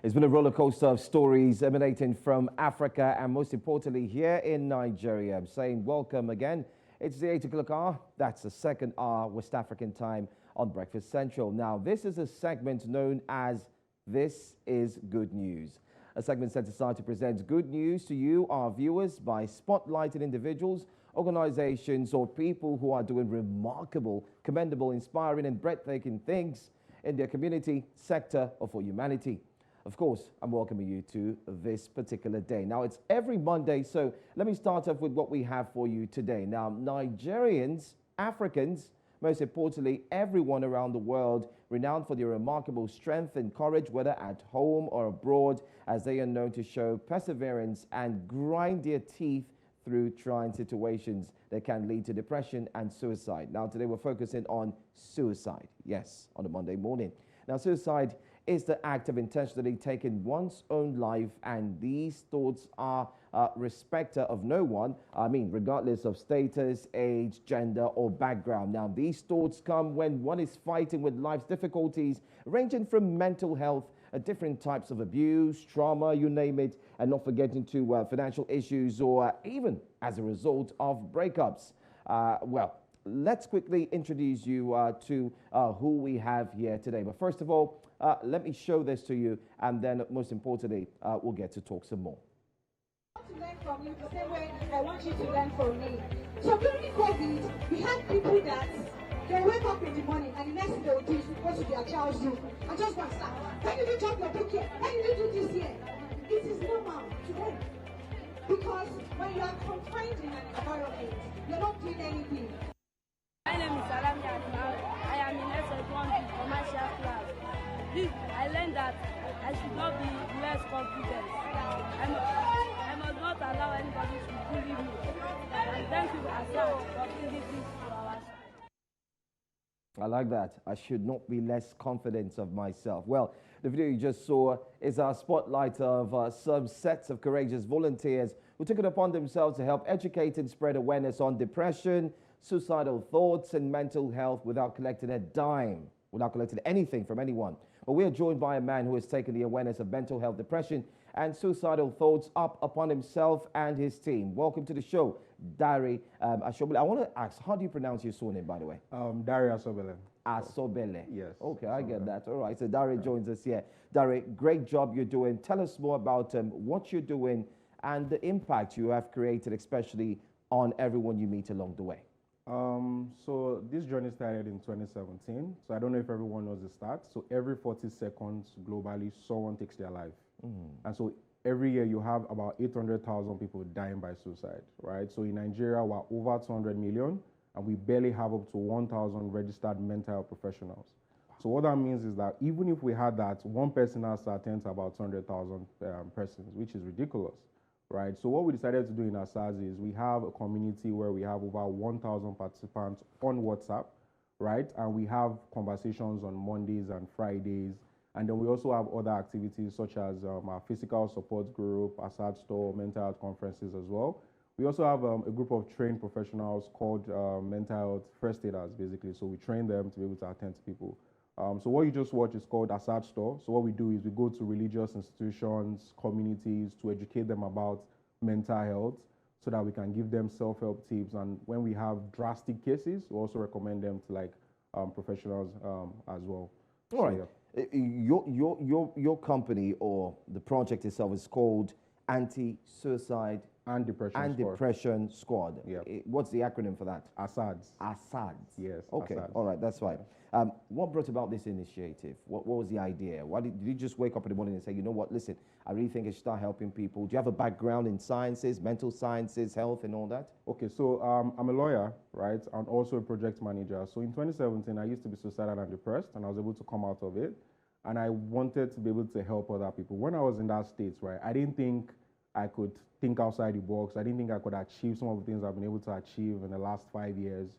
It's been a roller coaster of stories emanating from Africa and most importantly here in Nigeria. I'm saying welcome again. It's the 8 o'clock hour. That's the second hour West African time on Breakfast Central. Now, this is a segment known as This is Good News. A segment set aside to present good news to you, our viewers, by spotlighting individuals, organizations, or people who are doing remarkable, commendable, inspiring, and breathtaking things in their community, sector, or for humanity. Of course, I'm welcoming you to this particular day. Now, it's every Monday, so let me start off with what we have for you today. Now, Nigerians, Africans, most importantly, everyone around the world, renowned for their remarkable strength and courage, whether at home or abroad, as they are known to show perseverance and grind their teeth through trying situations that can lead to depression and suicide. Now, today we're focusing on suicide. Yes, on a Monday morning. Now, suicide is the act of intentionally taking one's own life, and these thoughts are respecter of no one, regardless of status, age, gender, or background. Now, these thoughts come when one is fighting with life's difficulties, ranging from mental health, different types of abuse, trauma, you name it, and not forgetting to financial issues or even as a result of breakups. Let's quickly introduce you to who we have here today. But first of all, let me show this to you, and then most importantly, we'll get to talk some more. I want to learn from you the same way I want you to learn from me. So during COVID, we had people that they wake up in the morning and the next thing they will do is to go to their child's room and just want to start. When did you drop your book here? When did you do this here? It is normal to them. Because when you are confined in an environment, you're not doing anything. My name is Salami Adimar. I am in SS1 commercial class. I learned that I should not be less confident. I must not allow anybody to bully me. And thank you, Asad, for bringing this to our side. I like that. I should not be less confident of myself. Well, the video you just saw is our spotlight of some sets of courageous volunteers who took it upon themselves to help educate and spread awareness on depression, suicidal thoughts, and mental health without collecting a dime, without collecting anything from anyone. But we are joined by a man who has taken the awareness of mental health, depression, and suicidal thoughts up upon himself and his team. Welcome to the show, Dari Asobele. I want to ask, how do you pronounce your surname, by the way? Dari Asobele. Asobele. Yes. Okay, I get that. All right, so Dari joins us here. Dari, great job you're doing. Tell us more about what you're doing and the impact you have created, especially on everyone you meet along the way. So this journey started in 2017. So I don't know if everyone knows the stats. So every 40 seconds globally, someone takes their life. And so every year you have about 800,000 people dying by suicide, right? So in Nigeria, we're over 200 million, and we barely have up to 1,000 registered mental health professionals. So what that means is that even if we had that, one person has to attend to about 200,000 persons, which is ridiculous. Right. So what we decided to do in our SARS is we have a community where we have over 1,000 participants on WhatsApp, right? And we have conversations on Mondays and Fridays. And then we also have other activities such as our physical support group, our SARS store, mental health conferences as well. We also have a group of trained professionals called mental health first aiders, basically. So we train them to be able to attend to people. So what you just watched is called Assad Store. So what we do is we go to religious institutions, communities to educate them about mental health so that we can give them self-help tips. And when we have drastic cases, we also recommend them to professionals as well. All right. Your company or the project itself is called Anti-Suicide and Depression Squad. Yeah. What's the acronym for that? ASADS. ASADS. Yes. Okay. ASADS. All right. That's fine. What brought about this initiative? What was the idea? Why did you just wake up in the morning and say, you know what, listen, I really think I should start helping people? Do you have a background in sciences, mental sciences, health, and all that? Okay. So I'm a lawyer, right, and also a project manager. So in 2017, I used to be suicidal and depressed, and I was able to come out of it. And I wanted to be able to help other people. When I was in that state, right, I didn't think I could think outside the box. I didn't think I could achieve some of the things I've been able to achieve in the last 5 years.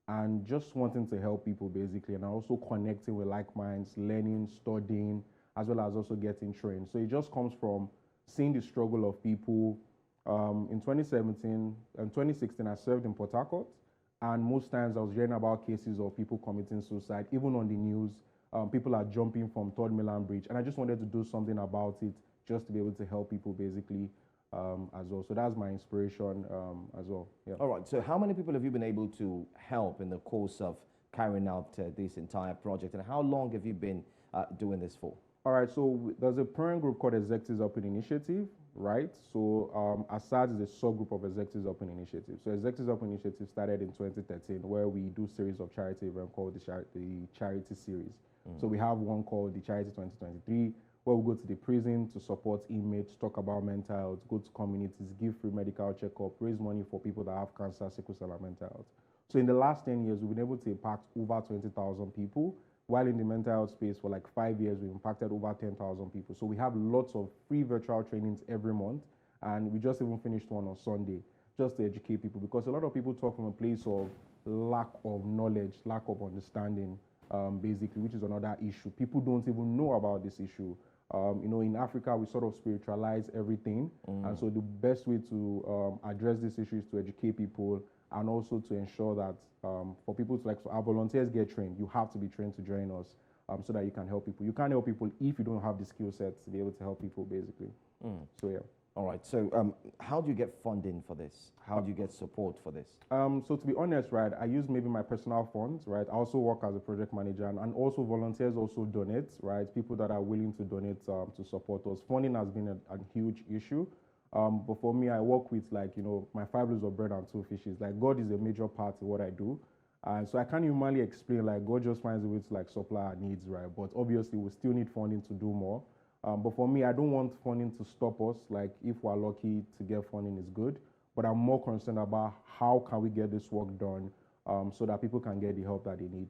And just wanting to help people, basically. And also connecting with like minds, learning, studying, as well as also getting trained. So it just comes from seeing the struggle of people. In 2017 and 2016, I served in Port Harcourt. And most times I was hearing about cases of people committing suicide, even on the news. People are jumping from Third Milan Bridge, and I just wanted to do something about it, just to be able to help people basically as well. So that's my inspiration as well. Yeah. All right. So how many people have you been able to help in the course of carrying out this entire project, and how long have you been doing this for? All right, so there's a parent group called Executives Open Initiative, right? So ASAD is a subgroup of Executives Open Initiative. So Executives Open Initiative started in 2013, where we do series of charity events called the Charity Series. So we have one called the Charity 2023, where we go to the prison to support inmates, talk about mental health, go to communities, give free medical checkup, raise money for people that have cancer, sickle cell, and mental health. So in the last 10 years, we've been able to impact over 20,000 people. While in the mental health space for like 5 years, we've impacted over 10,000 people. So we have lots of free virtual trainings every month. And we just even finished one on Sunday, just to educate people. Because a lot of people talk from a place of lack of knowledge, lack of understanding, basically, which is another issue. People don't even know about this issue. In Africa, we sort of spiritualize everything. And so the best way to address this issue is to educate people, and also to ensure that for people to so our volunteers get trained. You have to be trained to join us so that you can help people. You can't help people if you don't have the skill sets to be able to help people, basically. So yeah. All right. So how do you get funding for this? How do you get support for this? So to be honest, right, I use maybe my personal funds, right? I also work as a project manager, and also volunteers also donate, right? People that are willing to donate to support us. Funding has been a huge issue. But for me, I work with my 5 loaves of bread and 2 fishes. Like, God is a major part of what I do. And so I can't humanly explain, God just finds a way to supply our needs, right? But obviously we still need funding to do more. But for me, I don't want funding to stop us. Like, if we're lucky to get funding is good, but I'm more concerned about how can we get this work done so that people can get the help that they need,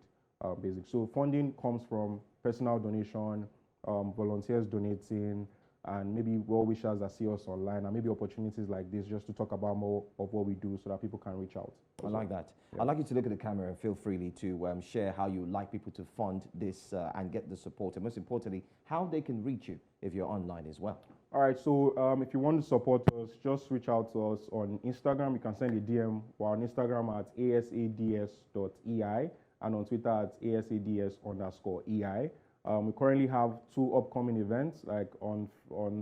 basically. So funding comes from personal donation, volunteers donating, and maybe well-wishers that see us online, and maybe opportunities like this just to talk about more of what we do so that people can reach out. I like that. Yeah. I'd like you to look at the camera and feel freely to share how you like people to fund this and get the support, and most importantly, how they can reach you if you're online as well. All right, so if you want to support us, just reach out to us on Instagram. You can send a DM. We're on Instagram at asads.ei and on Twitter at asads_EI. We currently have 2 upcoming events. Like on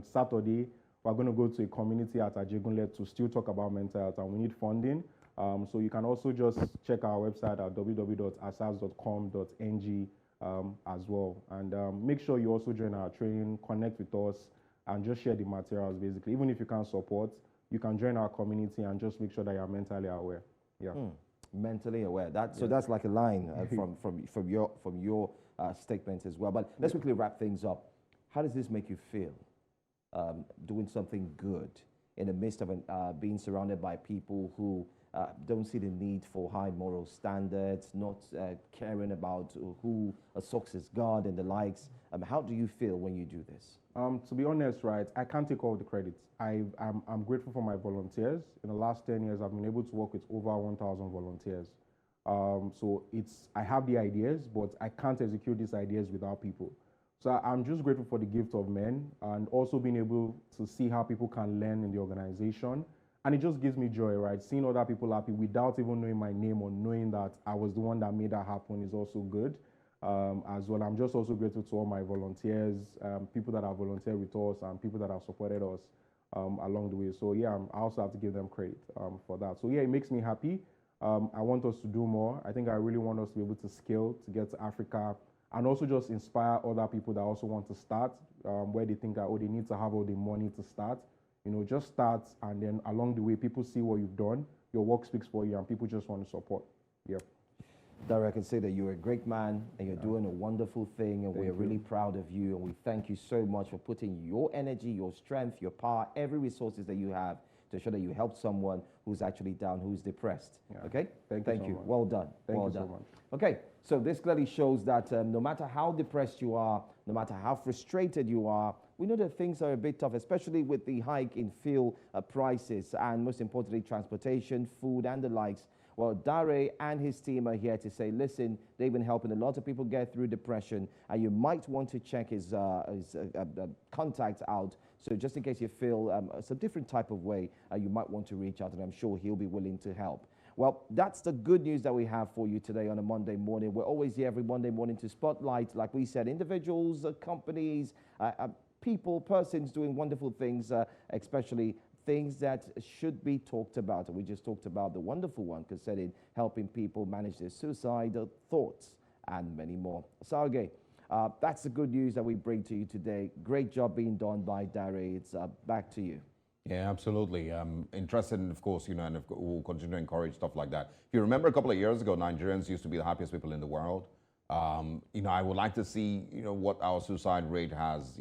Saturday, we're going to go to a community at Ajegunle to still talk about mental health, and we need funding. So you can also just check our website at www.asas.com.ng as well. And make sure you also join our training, connect with us, and just share the materials, basically. Even if you can't support, you can join our community and just make sure that you're mentally aware. Yeah. Mentally aware. So that's like a line from your statement as well. But let's quickly wrap things up. How does this make you feel? Doing something good in the midst of being surrounded by people who don't see the need for high moral standards, not caring about who a socks is God and the likes. How do you feel when you do this? To be honest, right, I can't take all the credit. I'm grateful for my volunteers. In the last 10 years, I've been able to work with over 1,000 volunteers. So I have the ideas, but I can't execute these ideas without people. So I'm just grateful for the gift of men, and also being able to see how people can learn in the organization. And it just gives me joy, right? Seeing other people happy without even knowing my name or knowing that I was the one that made that happen is also good as well. I'm just also grateful to all my volunteers, people that have volunteered with us, and people that have supported us along the way. So yeah, I also have to give them credit for that. So yeah, it makes me happy. I want us to do more. I think I really want us to be able to scale to get to Africa, and also just inspire other people that also want to start, where they think that, they need to have all the money to start. Just start, and then along the way, people see what you've done, your work speaks for you, and people just want to support. Yeah. Darry, I can say that you're a great man, and you're doing a wonderful thing, and we're really proud of you, and we thank you so much for putting your energy, your strength, your power, every resources that you have to ensure that you help someone who's actually down, who's depressed. Yeah. Okay? Thank you. Well done. Thank you so much. Okay, so this clearly shows that no matter how depressed you are, no matter how frustrated you are, we know that things are a bit tough, especially with the hike in fuel prices and, most importantly, transportation, food, and the likes. Well, Darry and his team are here to say, listen, they've been helping a lot of people get through depression, and you might want to check his contacts out. So just in case you feel some different type of way, you might want to reach out, and I'm sure he'll be willing to help. Well, that's the good news that we have for you today on a Monday morning. We're always here every Monday morning to spotlight, like we said, individuals, companies, people, persons doing wonderful things, especially things that should be talked about. And we just talked about the wonderful one concerning helping people manage their suicidal thoughts and many more. So again, that's the good news that we bring to you today. Great job being done by Dari. It's back to you. Yeah, absolutely. Interested in, of course, and we'll continue to encourage stuff like that. If you remember a couple of years ago, Nigerians used to be the happiest people in the world. I would like to see, what our suicide rate has,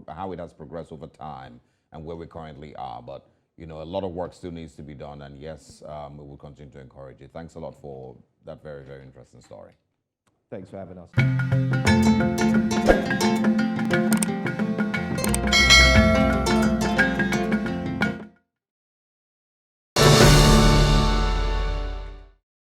how it has progressed over time and where we currently are. But, a lot of work still needs to be done. And yes, we will continue to encourage it. Thanks a lot for that very, very interesting story. Thanks for having us.